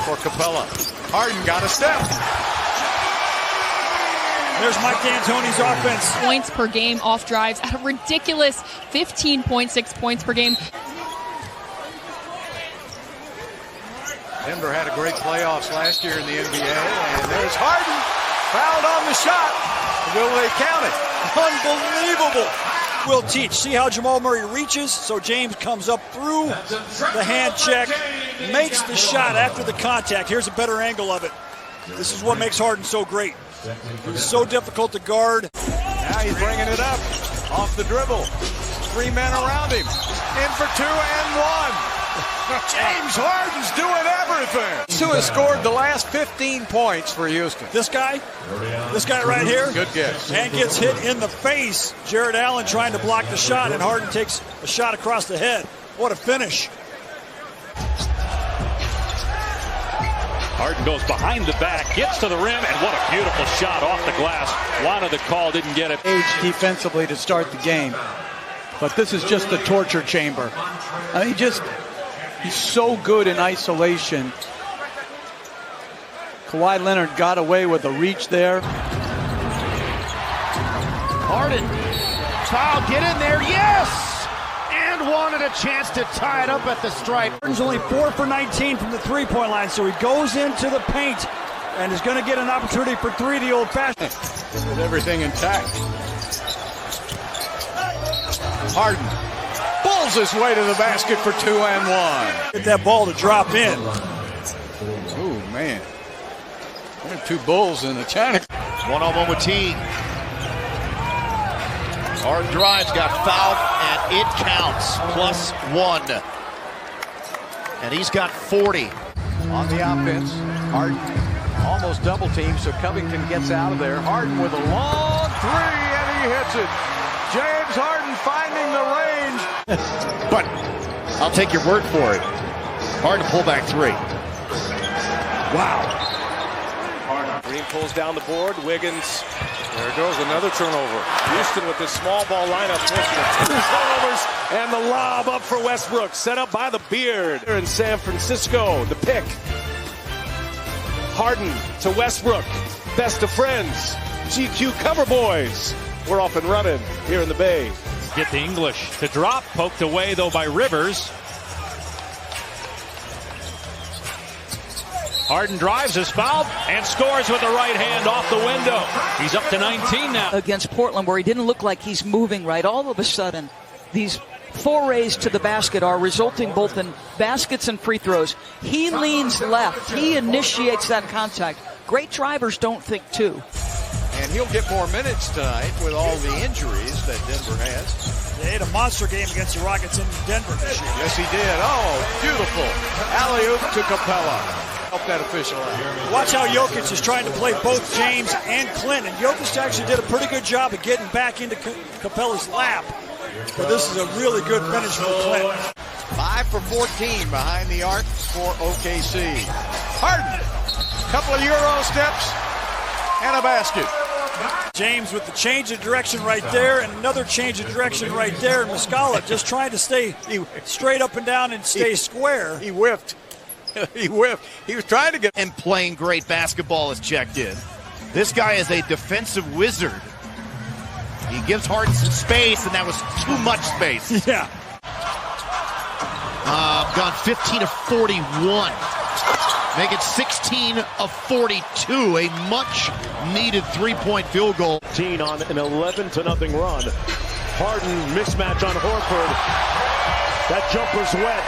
for Capella. Harden got a step. There's Mike D'Antoni's offense. Points per game off drives at a ridiculous 15.6 points per game. Denver had a great playoffs last year in the NBA, and there's Harden fouled on the shot. Will they count it? Unbelievable. Will teach. See how Jamal Murray reaches, so James comes up through the hand check, makes the shot after the contact. Here's a better angle of it. This is what makes Harden so great. He's so difficult to guard. Now he's bringing it up off the dribble. 3 men around him. In for 2 and 1. James Harden's doing everything. Who has scored the last 15 points for Houston? This guy right here. Good guess. And gets hit in the face. Jared Allen trying to block the shot, and Harden takes a shot across the head. What a finish. Harden goes behind the back, gets to the rim, and what a beautiful shot off the glass. Wanted the call, didn't get it. Defensively to start the game. But this is just the torture chamber. I mean, he's so good in isolation. Kawhi Leonard got away with a reach there. Harden, foul, get in there, yes! And wanted a chance to tie it up at the stripe. Harden's only 4 for 19 from the three-point line, so he goes into the paint and is going to get an opportunity for 3 the old-fashioned. With everything intact. Harden pulls his way to the basket for 2 and 1. Get that ball to drop in. Oh, man. There are 2 Bulls in the China. One-on-one with T. Harden drives, got fouled, and it counts. +1. And he's got 40. On the offense, Harden almost double teamed, so Covington gets out of there. Harden with a long 3, and he hits it. James Harden finding the range. But I'll take your word for it. Harden pull back 3. Wow. Green pulls down the board. Wiggins. There goes another turnover. Houston with this small ball lineup. Two turnovers and the lob up for Westbrook. Set up by the Beard. Here in San Francisco. The pick. Harden to Westbrook. Best of friends. GQ cover boys. We're off and running here in the Bay. Get the English to drop. Poked away, though, by Rivers. Harden drives, is fouled, and scores with the right hand off the window. He's up to 19 now. Against Portland, where he didn't look like he's moving right, all of a sudden, these forays to the basket are resulting both in baskets and free throws. He leans left. He initiates that contact. Great drivers don't think two. And he'll get more minutes tonight with all the injuries that Denver has. They had a monster game against the Rockets in Denver this year. Yes, he did. Oh, beautiful. Alley-oop to Capella. Help that official out. Watch how Jokic is trying to play both James and Clint. And Jokic actually did a pretty good job of getting back into Capella's lap. But this is a really good finish for Clint. 5 for 14 behind the arc for OKC. Harden. Couple of Euro steps and a basket. James with the change of direction right there and another change of direction right there. And Muscala just trying to stay straight up and down and stay square. He whiffed. He whiffed. He was trying to get... And playing great basketball is checked in. This guy is a defensive wizard. He gives Harden some space, and that was too much space. Yeah. Gone 15 of 41. Make it 16 of 42. A much-needed three-point field goal. On an 11-0 run. Harden mismatch on Horford. That jumper's wet.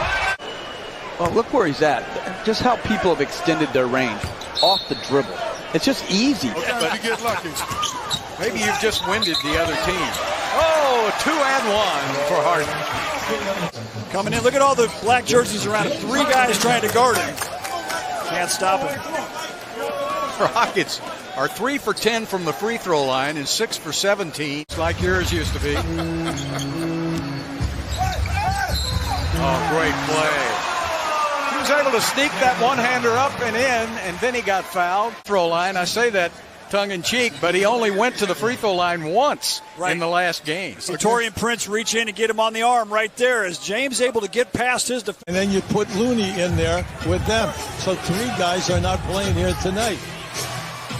Well, look where he's at. Just how people have extended their range off the dribble. It's just easy. Okay, but you get lucky. Maybe you've just winded the other team. Oh, 2 and 1 for Harden. Coming in. Look at all the black jerseys around him. 3 guys trying to guard him. Can't stop him. Rockets are 3 for 10 from the free throw line and 6 for 17, like yours used to be. Oh, great play. He was able to sneak that one-hander up and in, and then he got fouled. Throw line, I say that tongue-in-cheek, but he only went to the free throw line once in the last game. So Torian Prince reach in and get him on the arm right there as James able to get past his defense. And then you put Looney in there with them. So 3 guys are not playing here tonight.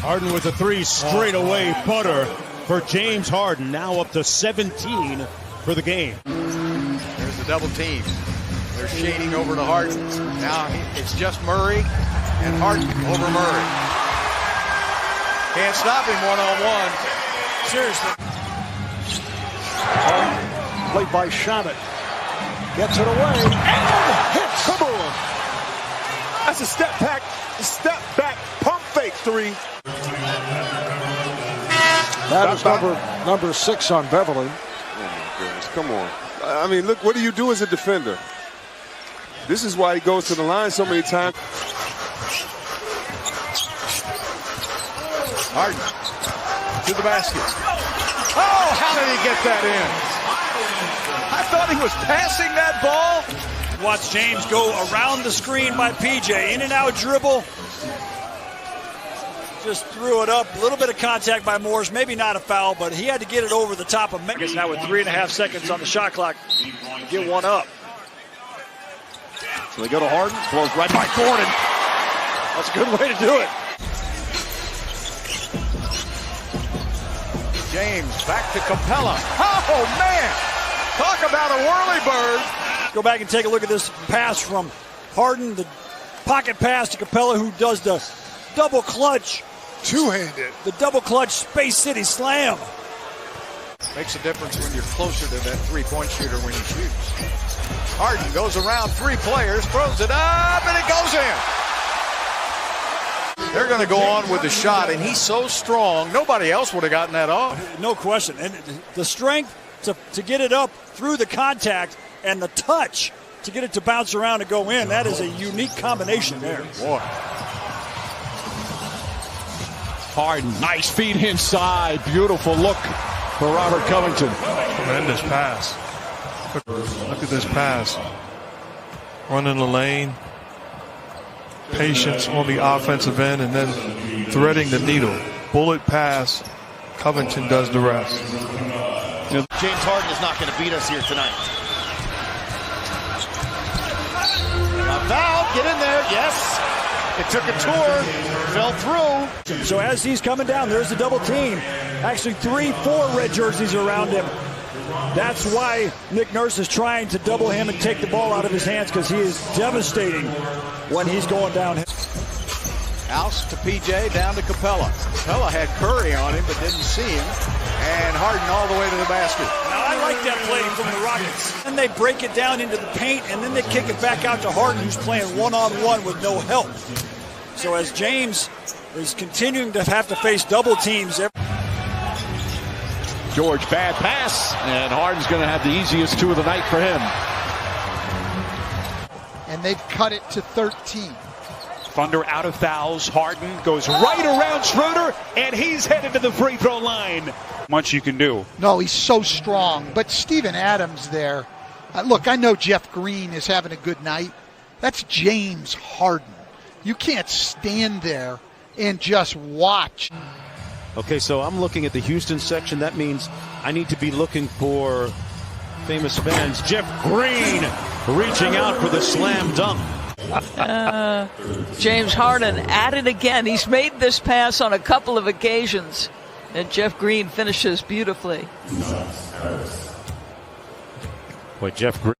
Harden with a 3 straight away butter for James Harden, now up to 17 for the game. There's the double team. They're shading over to Harden. Now it's just Murray and Harden over Murray. Can't stop him one-on-one. Seriously. Played by Shamit. Gets it away. And hits. Come on. That's a step back, pump fake 3. That is number 6 on Beverly. Oh my goodness, come on. I mean, look, what do you do as a defender? This is why he goes to the line so many times. Harden to the basket. Oh, how did he get that in? I thought he was passing that ball. Watch James go around the screen by PJ. In and out dribble. Just threw it up. A little bit of contact by Morris. Maybe not a foul, but he had to get it over the top of Memphis. Now with 3.5 seconds on the shot clock, get one up. So they go to Harden. Flows right by Gordon. That's a good way to do it. James back to Capella. Oh, man. Talk about a whirly bird. Go back and take a look at this pass from Harden. The pocket pass to Capella, who does the double clutch. Two-handed. The double clutch Space City slam. Makes a difference when you're closer to that three-point shooter when he shoots. Harden goes around 3 players, throws it up, and it goes in. They're going to go on with the shot, and he's so strong, nobody else would have gotten that off. No question. And the strength to get it up through the contact and the touch to get it to bounce around and go in, that is a unique combination there. Boy. Harden, nice feed inside. Beautiful look for Robert Covington. Tremendous pass. Look at this pass. Running the lane. Patience on the offensive end and then threading the needle. Bullet pass. Covington does the rest. James Harden is not going to beat us here tonight. Foul, get in there, yes. It took a tour, fell through. So as he's coming down, there's a double team. Actually 3-4 red jerseys around him. That's why Nick Nurse is trying to double him and take the ball out of his hands, because he is devastating when he's going down. House to PJ, down to Capella. Capella had Curry on him but didn't see him. And Harden all the way to the basket. Now I like that play from the Rockets. And they break it down into the paint, and then they kick it back out to Harden, who's playing one-on-one with no help. So as James is continuing to have to face double teams. George, bad pass, and Harden's going to have the easiest 2 of the night for him. And they've cut it to 13. Thunder out of fouls. Harden goes right around Schroeder, and he's headed to the free throw line. Much you can do. No, he's so strong. But Steven Adams there. Look, I know Jeff Green is having a good night. That's James Harden. You can't stand there and just watch. Okay, so I'm looking at the Houston section. That means I need to be looking for famous fans. Jeff Green reaching out for the slam dunk. James Harden at it again. He's made this pass on a couple of occasions, and Jeff Green finishes beautifully. Boy, Jeff Green.